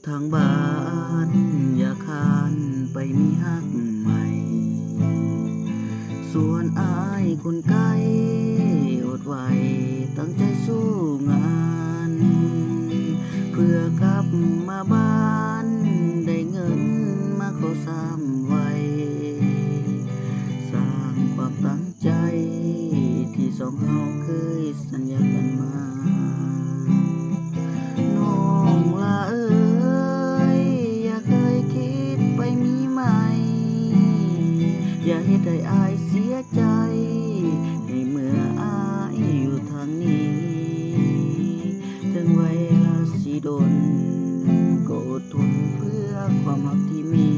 ทางบ้านอย่าคร้านไปมีฮักใหม่ส่วนอายคนไกลอดไว้ตั้งใจสู้งานเพื่อกลับมาบ้านได้เงินมาขอสามไว้สร้างความตั้งใจที่สองเฮาเคยสัญญากันมาน้องละเอ้ยอย่าเคยคิดไปมีใหม่อย่าเฮ็ดให้อายเสียใจในเมื่ออายอยู่ทางนี้ถึงเวลาสิโดนก็อดทนเพื่อความรักที่มี